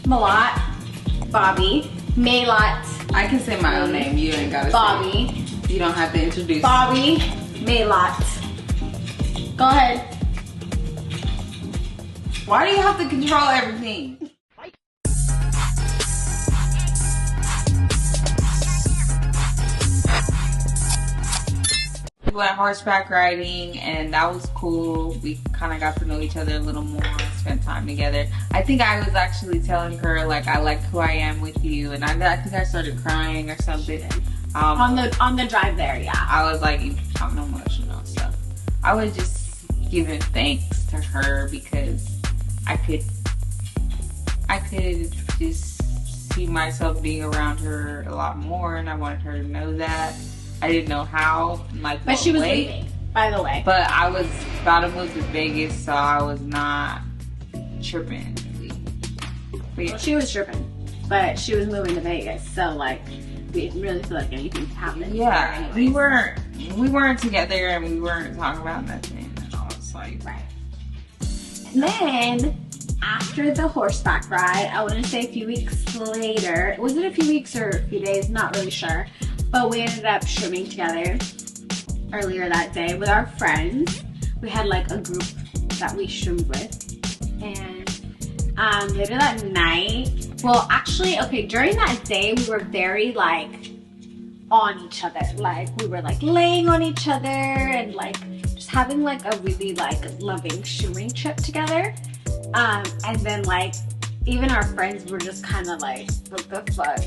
Melate, Bobbi, Melate. I can say my own name. You ain't gotta Bobbi. say it. You don't have to introduce. Bobbi, Melate. Go ahead. Why do you have to control everything? We went horseback riding and that was cool. We kind of got to know each other a little more, spent time together. I think I was actually telling her like I like who I am with you, and I think I started crying or something. On the drive there, yeah. I was like, I'm emotional stuff. I was just giving thanks to her because I could just see myself being around her a lot more, and I wanted her to know that. I didn't know how, like, but she was leaving, by the way. But I was about to move to Vegas, so I was not tripping. But yeah. Well, she was tripping, but she was moving to Vegas, so like we didn't really feel like anything happened. Yeah, we weren't together, and we weren't talking about nothing. And I was like, right. And then after the horseback ride, I want to say a few weeks later. Was it a few weeks or a few days? Not really sure. But we ended up swimming together earlier that day with our friends. We had like a group that we swimmed with. And later that night, well actually, okay, during that day we were very like on each other. Like we were like laying on each other and like just having like a really like loving swimming trip together. And then like even our friends were just kind of like, what the fuck?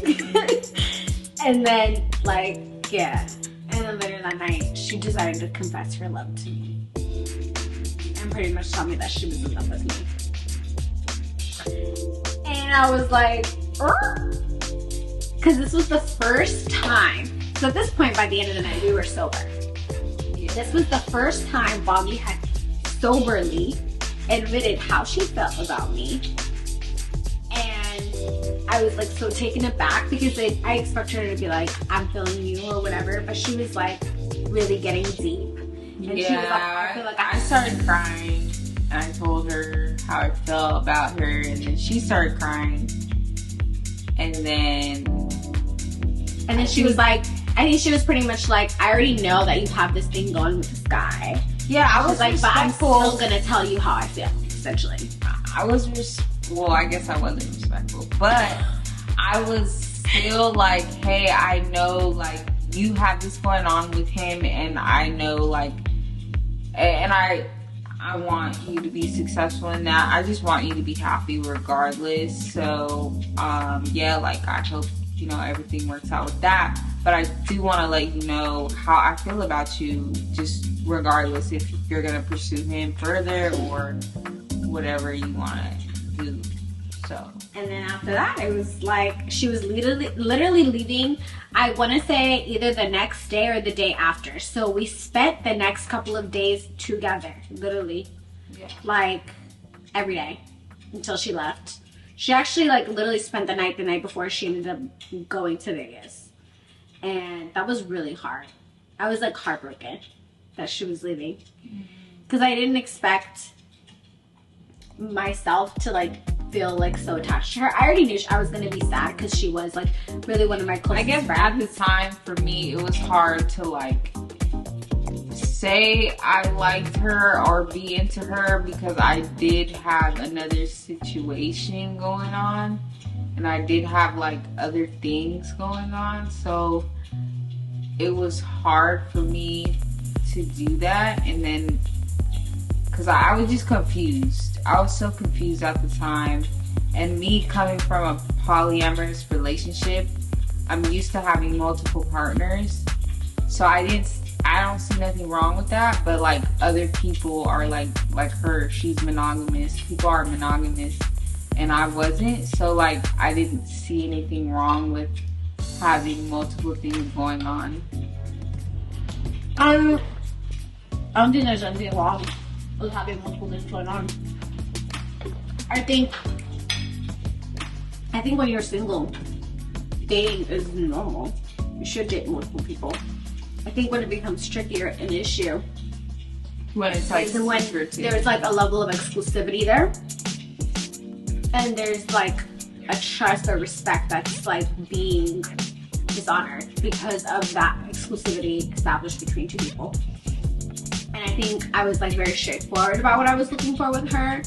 And then, like, yeah. And then later that night, she decided to confess her love to me. And pretty much tell me that she was in love with me. And I was like, because this was the first time. So at this point, by the end of the night, we were sober. This was the first time Bobbi had soberly admitted how she felt about me. I was like so taken aback because I expected her to be like, I'm feeling you or whatever, but she was like really getting deep. And yeah, she was like, I feel like I started crying and I told her how I felt about her, and then she started crying. And then she was like, I think she was pretty much like, I already know that you have this thing going with this guy. Yeah, I was like, but I'm still gonna tell you how I feel, essentially. Well, I guess I wasn't respectful, but I was still like, hey, I know like you have this going on with him, and I know like, and I want you to be successful in that. I just want you to be happy regardless. So, yeah, like I hope, you know, everything works out with that. But I do want to let you know how I feel about you, just regardless if you're gonna pursue him further or whatever you want to do. So, and then after that, it was like she was literally leaving. I want to say either the next day or the day after. So we spent the next couple of days together, literally, yeah, like every day until she left. She actually like literally spent the night before she ended up going to Vegas, and that was really hard. I was like heartbroken that she was leaving because I didn't expect myself to like feel like so attached to her. I already knew I was gonna be sad because she was like really one of my closest friends. At the time for me it was hard to like say I liked her or be into her because I did have another situation going on and I did have like other things going on, so it was hard for me to do that. And then because I was just confused. I was so confused at the time. And me coming from a polyamorous relationship, I'm used to having multiple partners. So I don't see nothing wrong with that. But like other people are like her, she's monogamous. People are monogamous. And I wasn't. So like I didn't see anything wrong with having multiple things going on. I don't think there's anything wrong with having multiple things going on. I think when you're single, dating is normal. You should date multiple people. I think when it becomes trickier an issue when it's like when there's like a level of exclusivity there, and there's like a trust or respect that's like being dishonored because of that exclusivity established between two people. And I think I was like very straightforward about what I was looking for with her.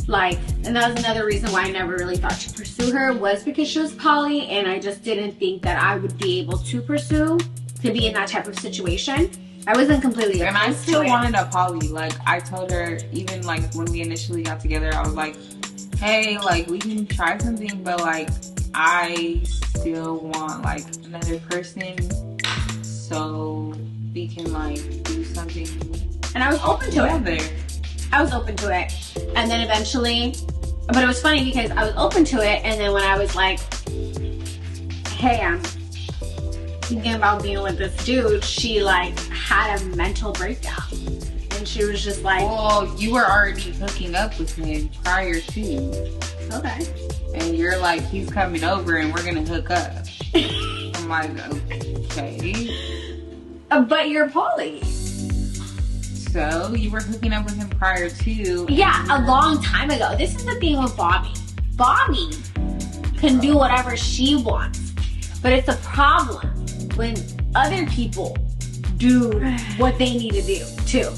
Like, and that was another reason why I never really thought to pursue her, was because she was poly, and I just didn't think that I would be able to pursue, to be in that type of situation. I wasn't completely opposed. And I still wanted a poly. Like, I told her, even like when we initially got together, I was like, hey, like we can try something, but like I still want like another person so we can like do something. And I was open to it. There. I was open to it. And then eventually, but it was funny because I was open to it, and then when I was like, hey, I'm thinking about being with this dude, she like had a mental breakdown. And she was just like, well, you were already hooking up with him prior to. Okay. And you're like, he's coming over and we're gonna hook up. I'm like, okay. But you're poly. So you were hooking up with him prior to. Yeah, a long time ago. This is the thing with Bobbi. Bobbi can do whatever she wants. But it's a problem when other people do what they need to do too.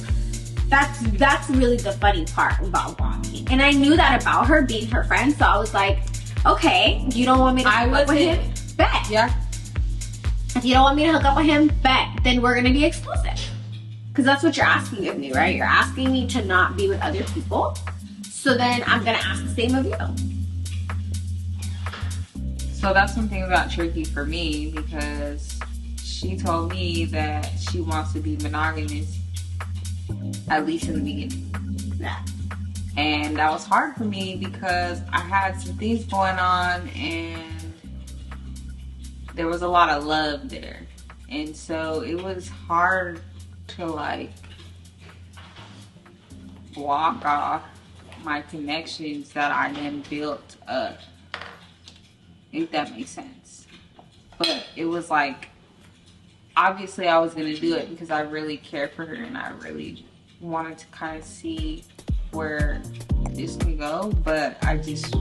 That's really the funny part about Bobbi. And I knew that about her, being her friend, so I was like, okay, you don't want me to hook up with him? Bet. Yeah. If you don't want me to hook up with him, bet. Then we're gonna be exclusive. Because that's what you're asking of me, right? You're asking me to not be with other people. So then I'm gonna ask the same of you. So that's something about tricky for me, because she told me that she wants to be monogamous, at least in the beginning. Yeah. And that was hard for me because I had some things going on and there was a lot of love there. And so it was hard to like block off my connections that I then built up, if that makes sense. But it was like, obviously I was gonna do it because I really cared for her and I really wanted to kind of see where this can go, but I just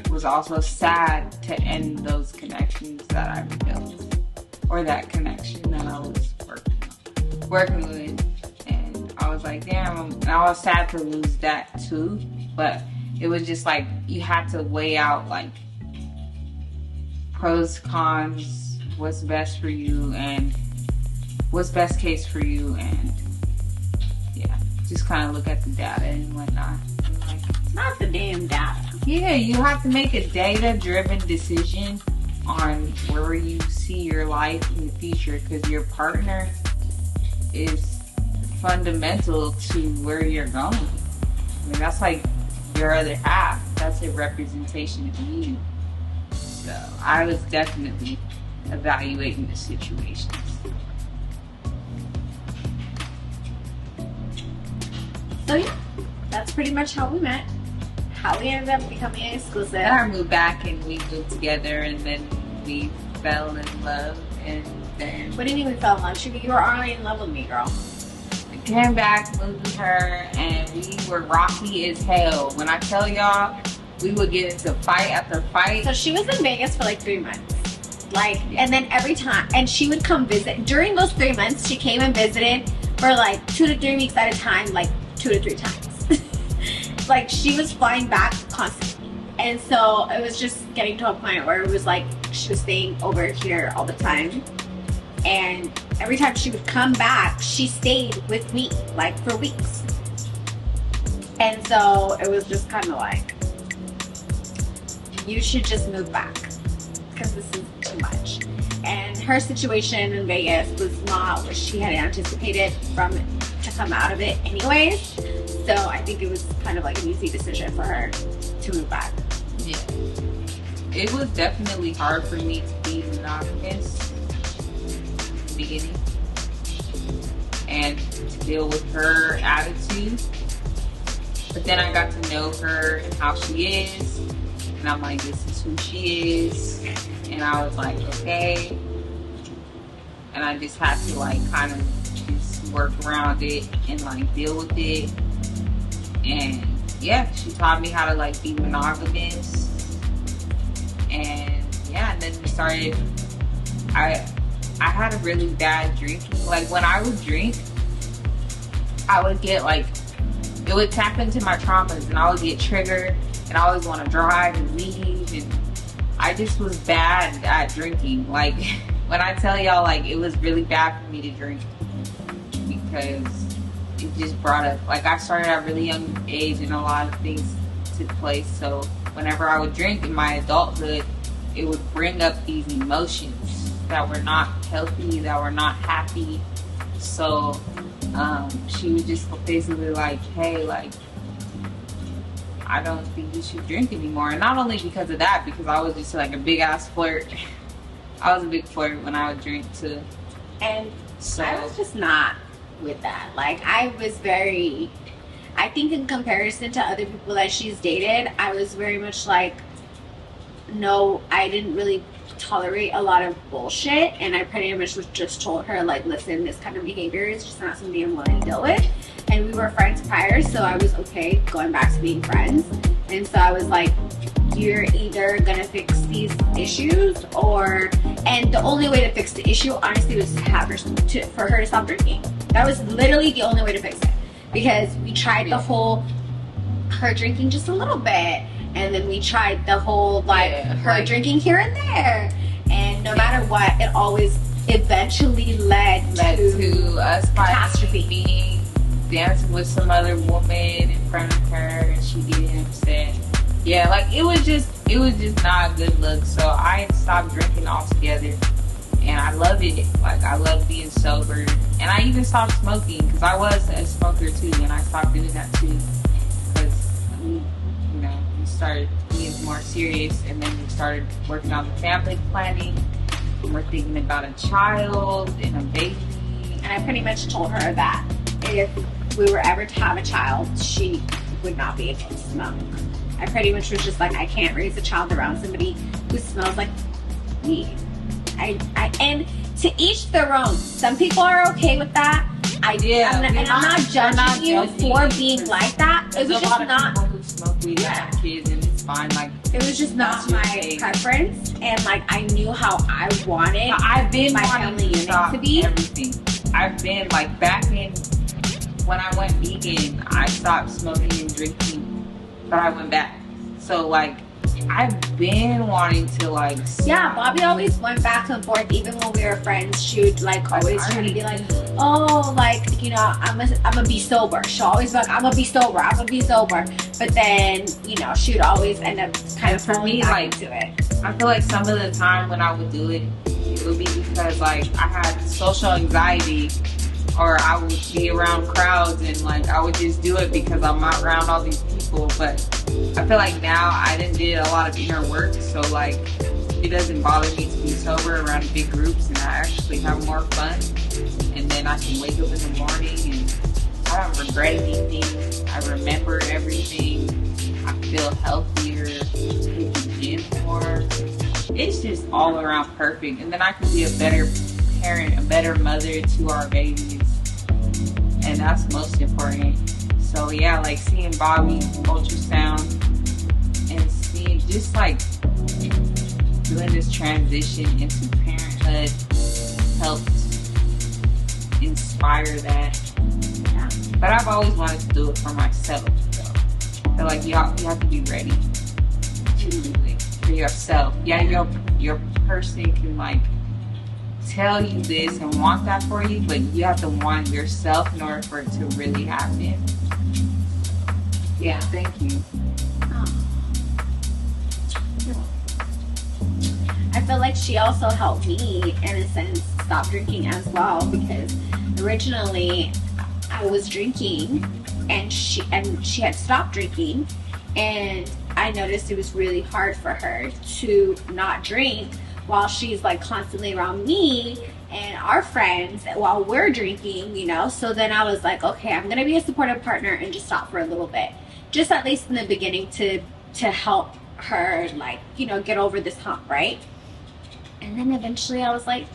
was also sad to end those connections that I built, or that connection that I was working with. And I was like, damn, and I was sad to lose that too. But it was just like, you had to weigh out like pros, cons, what's best for you and what's best case for you, and yeah, just kind of look at the data and whatnot. And like, not the damn data. Yeah, you have to make a data-driven decision on where you see your life in the future, because your partner is fundamental to where you're going. I mean, that's like your other half. That's a representation of you. So I was definitely evaluating the situations. So yeah, that's pretty much how we met. How we ended up becoming exclusive. Then I moved back and we moved together, and then we fell in love, and then... What do you mean we fell in love? You were already in love with me, girl. We came back, moved with her, and we were rocky as hell. When I tell y'all, we would get into fight after fight. So she was in Vegas for like 3 months. Like, and then every time, and she would come visit. During those 3 months, she came and visited for like 2 to 3 weeks at a time, like 2 to 3 times. Like, she was flying back constantly. And so it was just getting to a point where it was like she was staying over here all the time. And every time she would come back, she stayed with me, like, for weeks. And so it was just kind of like, you should just move back, because this is too much. And her situation in Vegas was not what she had anticipated to come out of it anyways. So I think it was kind of like an easy decision for her to move back. Yeah. It was definitely hard for me to be monogamous in the beginning and to deal with her attitude. But then I got to know her and how she is. And I'm like, this is who she is. And I was like, okay. And I just had to like kind of just work around it and like deal with it. And yeah, she taught me how to like be monogamous. started, I had a really bad drinking. Like, when I would drink, I would get like, it would tap into my traumas, and I would get triggered, and I always want to drive and leave, and I just was bad at drinking. Like, when I tell y'all, like, it was really bad for me to drink, because it just brought up, like, I started at a really young age, and a lot of things took place. So whenever I would drink in my adulthood, it would bring up these emotions that were not healthy, that were not happy. So she was just basically like, hey, like, I don't think you should drink anymore. And not only because of that, because I was just like a big ass flirt. I was a big flirt when I would drink too. And so I was just not with that. Like, I was very, I think in comparison to other people that she's dated, I was very much like, no, I didn't really tolerate a lot of bullshit, and I pretty much just told her, like, listen, this kind of behavior is just not something I'm willing to deal with. And we were friends prior, so I was okay going back to being friends. And so I was like, you're either gonna fix these issues, or, and the only way to fix the issue, honestly, was to have her for her to stop drinking. That was literally the only way to fix it, because we tried the whole her drinking just a little bit, and then we tried the whole her drinking here and there, and no matter what, it always eventually led to us catastrophe. Being dancing with some other woman in front of her, and she getting upset. Yeah, like, it was just not a good look. So I stopped drinking altogether, and I love it. Like, I love being sober, and I even stopped smoking, because I was a smoker too, and I stopped doing that too, because we started being more serious, and then we started working on the family planning, and we're thinking about a child and a baby. And I pretty much told her that if we were ever to have a child, she would not be able to smoke. I pretty much was just like, I can't raise a child around somebody who smells like weed. And to each their own. Some people are okay with that. I'm not judging you for being like that. It was just not. Who smoke weed and have kids, and it's fine. Like, it was just not my preference, and like, I knew how I wanted my family unit to be. Everything. I've been like, back in when I went vegan, I stopped smoking and drinking, but I went back. So like, I've been wanting to like. Yeah, Bobbi always went back and forth. Even when we were friends, she would like always try to be like, oh, like, you know, I'm gonna be sober. She'll always be like, I'm gonna be sober. But then, you know, she would always end up kind of for me, like, to it. I feel like some of the time when I would do it, it would be because like I had social anxiety, or I would be around crowds, and like I would just do it because I'm not around all these people. But I feel like now I did a lot of inner work, so like it doesn't bother me to be sober around big groups, and I actually have more fun. And then I can wake up in the morning and I don't regret anything. I remember everything. I feel healthier, hit the gym more. It's just all around perfect. And then I can be a better parent, a better mother to our babies, and that's most important. So yeah, like seeing Bobbi ultrasound and seeing just like doing this transition into parenthood helped inspire that. Yeah. But I've always wanted to do it for myself. So I feel like you have to be ready to do it for yourself. Yeah, your person can like tell you this and want that for you, but you have to want yourself in order for it to really happen. Yeah, thank you. I feel like she also helped me in a sense stop drinking as well, because originally I was drinking and she had stopped drinking, and I noticed it was really hard for her to not drink while she's like constantly around me and our friends while we're drinking, you know. So then I was like, okay, I'm gonna be a supportive partner and just stop for a little bit, just at least in the beginning to help her, like, you know, get over this hump, right? And then eventually I was like,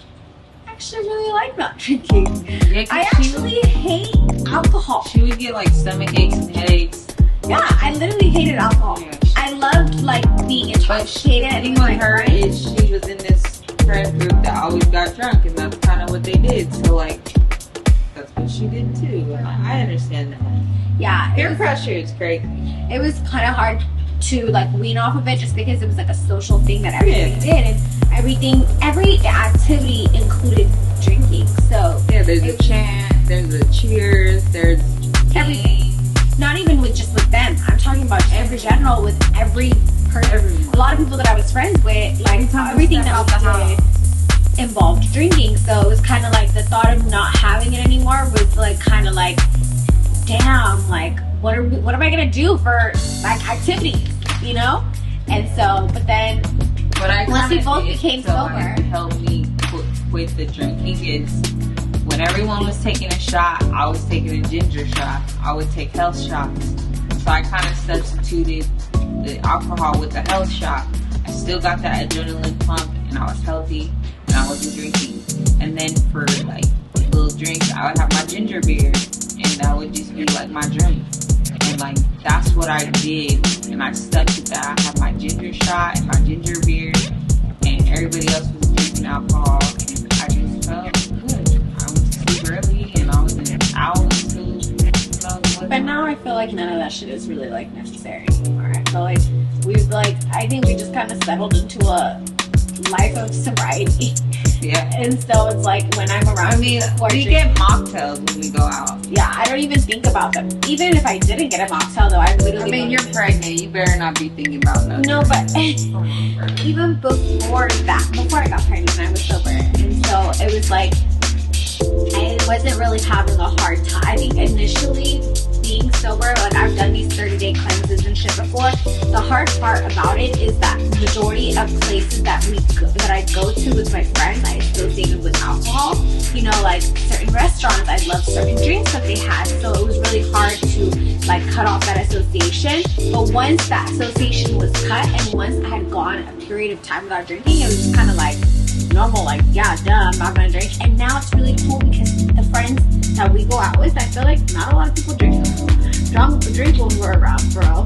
I actually really like not drinking. Yeah, I actually hate alcohol. She would get like stomach aches and headaches. Yeah, I literally hated alcohol. Yeah, I loved like being intoxicated. The thing with her is she was in this friend group that always got drunk, and that's kind of what they did. So like, that's what she did too. And I understand that. Yeah, Peer pressure is crazy. It was kind of hard to like wean off of it, just because it was like a social thing that everybody did, and every activity included drinking. So yeah, there's a chant, there's a cheers, there's everything. Not even just with them. I'm talking about every general with every person. A lot of people that I was friends with, like everything that we did involved drinking. So it was kind of like the thought of not having it anymore was like kind of like, damn, like what am I gonna do for like activities, you know? And so, but then once we both became sober, helped me quit the drinking is when everyone was taking a shot, I was taking a ginger shot. I would take health shots. So I kind of substituted the alcohol with the health shot. I still got that adrenaline pump, and I was healthy, and I wasn't drinking. And then for like little drinks, I would have my ginger beer, and that would just be like my drink. And like that's what I did, and I stuck to that. I had my ginger shot and my ginger beer, and everybody else was drinking alcohol, and I just felt good. I went to sleep early, and I was out until. But now I feel like none of that shit is really like necessary anymore. I feel like I think we just kind of settled into a life of sobriety. Yeah. And so it's like when I'm around, we get mocktails when we go out. Yeah, I don't even think about them. Even if I didn't get a mocktail, though, I literally. You're pregnant. You better not be thinking about nothing. No, but even before I got pregnant, I was sober, and so it was like I wasn't really having a hard time. I think initially being sober, like I've done these 30-day cleanses and shit before. The hard part about it is that majority of places that I go to with my friends, I associated with alcohol. You know, like certain restaurants, I loved certain drinks that they had, so it was really hard to like cut off that association. But once that association was cut, and once I had gone a period of time without drinking, it was just kind of like normal, like, yeah, duh, I'm not gonna drink. And now it's really cool because the friends that we go out with, I feel like not a lot of people drink when we're around, bro.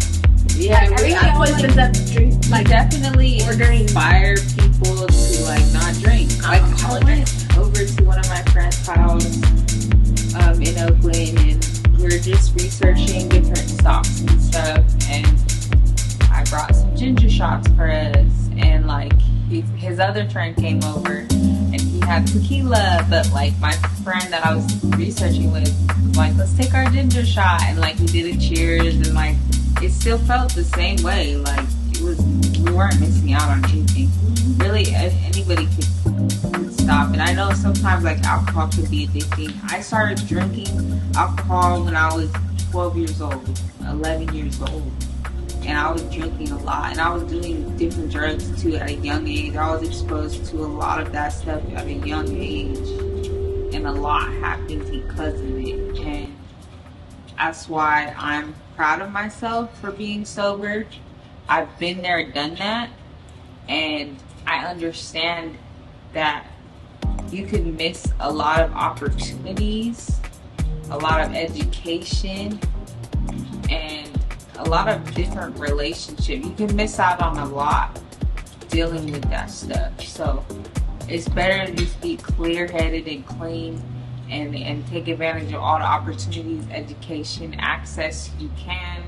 Yeah, like, everybody always ends up drink. Like, definitely inspire people to like not drink. Like, I went over to one of my friends' house in Oakland, and we were just researching different stocks and stuff, and I brought some ginger shots for us, and like his other friend came over and he had tequila, but like my friend that I was researching with was like, let's take our ginger shot, and like we did a cheers, and like it still felt the same way. Like we weren't missing out on anything. Really, anybody could stop. And I know sometimes like alcohol could be addicting. I started drinking alcohol when I was 12 years old, 11 years old. And I was drinking a lot, and I was doing different drugs too at a young age. I was exposed to a lot of that stuff at a young age, and a lot happened because of it. And that's why I'm proud of myself for being sober. I've been there, done that, and I understand that you could miss a lot of opportunities, a lot of education, and a lot of different relationships. You can miss out on a lot dealing with that stuff. So it's better to just be clear-headed and clean, and take advantage of all the opportunities, education, access you can.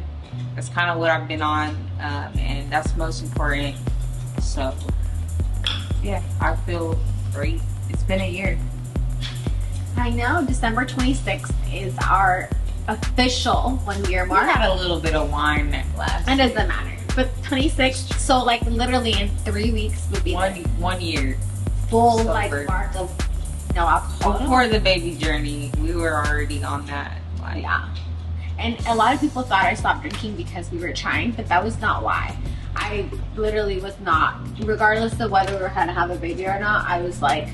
That's kind of what I've been on, and that's most important. So yeah, I feel great. It's been a year. I know. December 26th is our official 1 year mark. We had a little bit of wine last. It doesn't matter. But 26th, so like literally in 3 weeks would be 1 year full sober. like mark of no alcohol. Before the baby journey, we were already on that. Like, yeah. And a lot of people thought I stopped drinking because we were trying, but that was not why. I literally was not. Regardless of whether we were going to have a baby or not, I was like,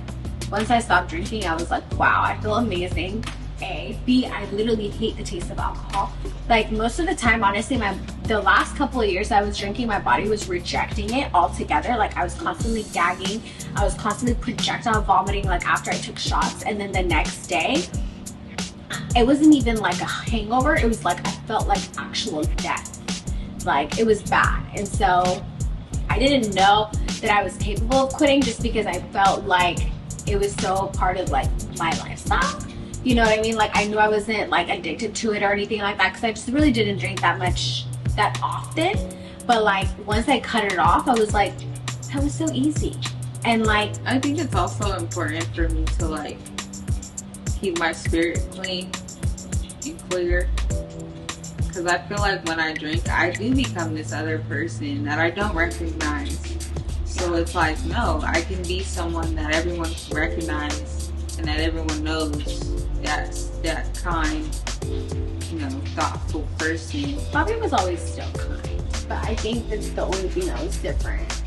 once I stopped drinking, I was like, wow, I feel amazing. A. B, I literally hate the taste of alcohol. Like most of the time, honestly, the last couple of years I was drinking, my body was rejecting it altogether. Like I was constantly gagging. I was constantly projectile vomiting like after I took shots. And then the next day, it wasn't even like a hangover. It was like I felt like actual death. Like it was bad. And so I didn't know. that I was capable of quitting, just because I felt like it was so part of like my lifestyle. You know what I mean? Like I knew I wasn't like addicted to it or anything like that, because I just really didn't drink that often. But like once I cut it off, I was like, that was so easy. And like I think it's also important for me to like keep my spirit clean and clear, because I feel like when I drink, I do become this other person that I don't recognize. So it's like, no, I can be someone that everyone can recognize and that everyone knows that's that kind, you know, thoughtful person. Bobbi was always still kind, but I think that's the only thing that was different.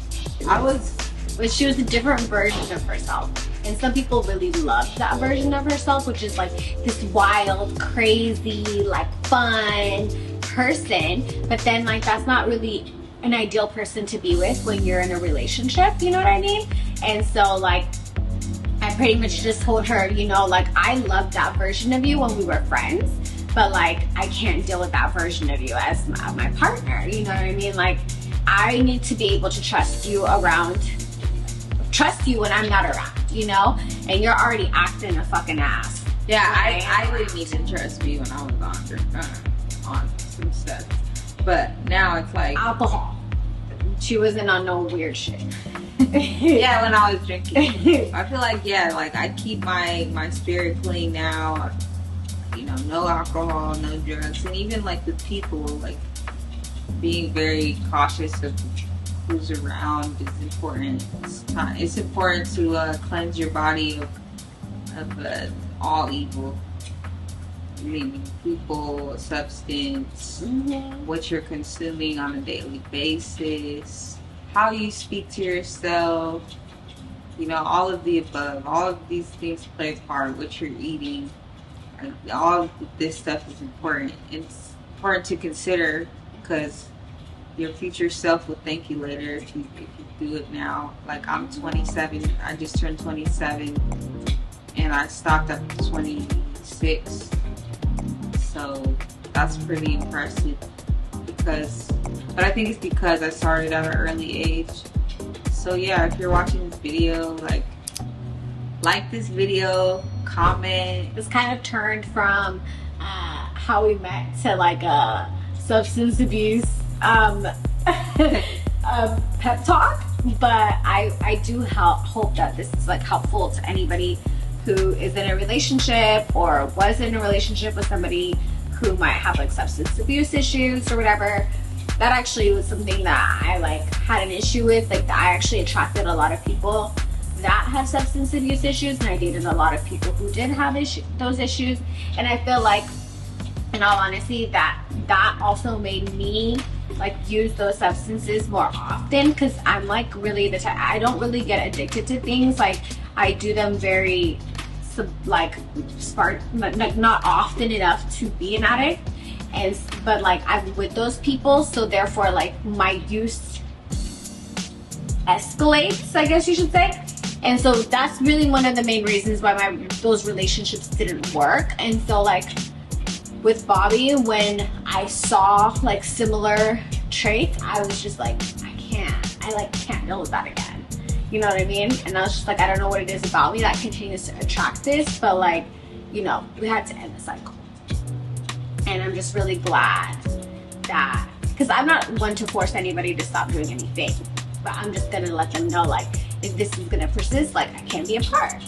But she was a different version of herself. And some people really loved that version of herself, which is like this wild, crazy, like fun person. But then like that's not really an ideal person to be with when you're in a relationship, you know what I mean? And so like I pretty much just told her, you know, like I loved that version of you when we were friends, but like I can't deal with that version of you as my partner, you know what I mean? Like I need to be able to trust you when I'm not around, you know? And you're already acting a fucking ass. Yeah, I didn't even trust me when I was on some stuff. But now it's like alcohol. She wasn't on no weird shit. Yeah, when I was drinking. I feel like, yeah, like I keep my spirit clean now. You know, no alcohol, no drugs. And even like with people, like being very cautious of who's around is important. It's important to cleanse your body of all evil. I mean, people, substance, what you're consuming on a daily basis, how you speak to yourself, you know, all of the above. All of these things play a part. What you're eating, all of this stuff is important. It's important to consider, because your future self will thank you later if you do it now. Like I'm 27, I just turned 27, and I stopped at 26. So that's pretty impressive, but I think it's because I started at an early age. So yeah, if you're watching this video, like this video, comment. It's kind of turned from how we met to like a substance abuse pep talk, but I do hope that this is like helpful to anybody who is in a relationship or was in a relationship with somebody who might have like substance abuse issues or whatever. That actually was something that I like had an issue with. Like I actually attracted a lot of people that have substance abuse issues, and I dated a lot of people who did have those issues. And I feel like, in all honesty, that also made me like use those substances more often, because I'm like really the type, I don't really get addicted to things. Like I do them very like not often enough to be an addict, but like I'm with those people, so therefore like my use escalates, I guess you should say. And so that's really one of the main reasons why those relationships didn't work. And so like with Bobbi, when I saw like similar traits, I was just like, I can't deal with that again. You know what I mean? And I was just like, I don't know what it is about me that continues to attract this, but like, you know, we had to end the cycle. And I'm just really glad that, because I'm not one to force anybody to stop doing anything, but I'm just gonna let them know, like, if this is gonna persist, like, I can't be a part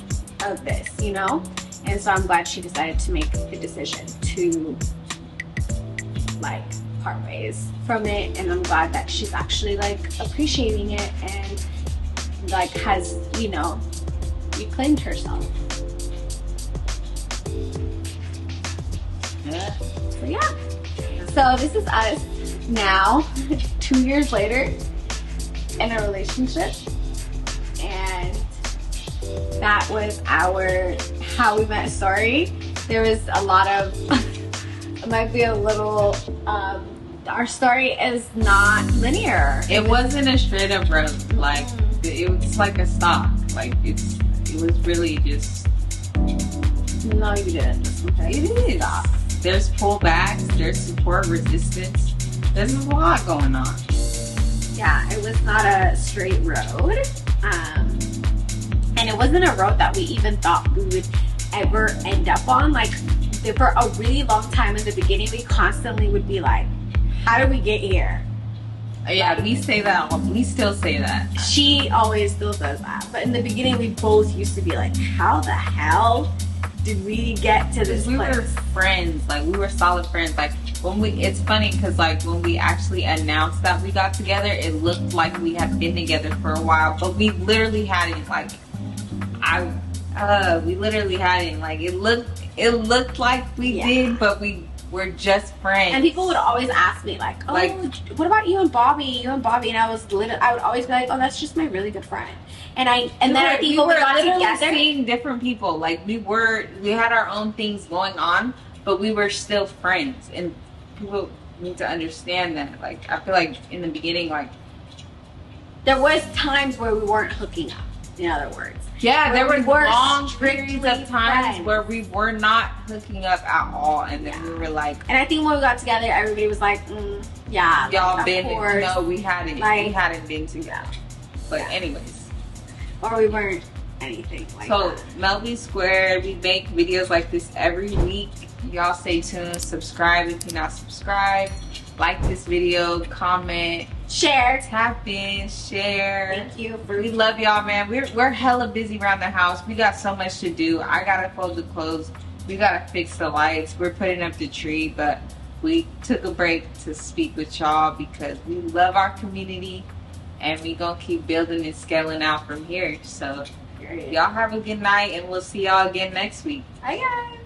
of this, you know? And so I'm glad she decided to make the decision to like part ways from it, and I'm glad that she's actually like appreciating it and like has, you know, reclaimed herself. Yeah. So yeah. So this is us now, 2 years later, in a relationship, and that was our how we met story. There was a lot of it might be a little our story is not linear. It wasn't a straight up road. Like it was like a stock. Like it was really just. No, you didn't. Okay. It is. Stop. There's pullbacks. There's support, resistance. There's a lot going on. Yeah, it was not a straight road. And it wasn't a road that we even thought we would ever end up on. Like, for a really long time in the beginning, we constantly would be like, how did we get here? Yeah, we say that. We still say that. She always still says that. But in the beginning, we both used to be like, how the hell did we get to this We place? were friends. Like, we were solid friends. Like, it's funny because, like, when we actually announced that we got together, it looked like we had been together for a while. But we literally hadn't, like, we literally hadn't. Like, it looked like we did, but we were just friends. And people would always ask me, like, oh, what about you and Bobbi? And I would always be like, oh, that's just my really good friend. And then I think when we got together, seeing different people. Like, we had our own things going on, but we were still friends. And people need to understand that. Like, I feel like in the beginning, like, there was times where we weren't hooking up, in other words. Yeah, there were long periods of times where we were not hooking up at all, and then we were like. And I think when we got together, everybody was like, yeah, y'all like, been. No, we hadn't. Like, we hadn't been together. But anyways, or we weren't anything like so, that. So Melate Squared, we make videos like this every week. Y'all stay tuned. Subscribe if you're not subscribed. Like this video, comment, share, tap in, share. Thank you. We love y'all, man. We're hella busy around the house. We got so much to do. I gotta fold the clothes. We gotta fix the lights. We're putting up the tree, but we took a break to speak with y'all because we love our community and we gonna keep building and scaling out from here. So y'all have a good night and we'll see y'all again next week. Bye guys.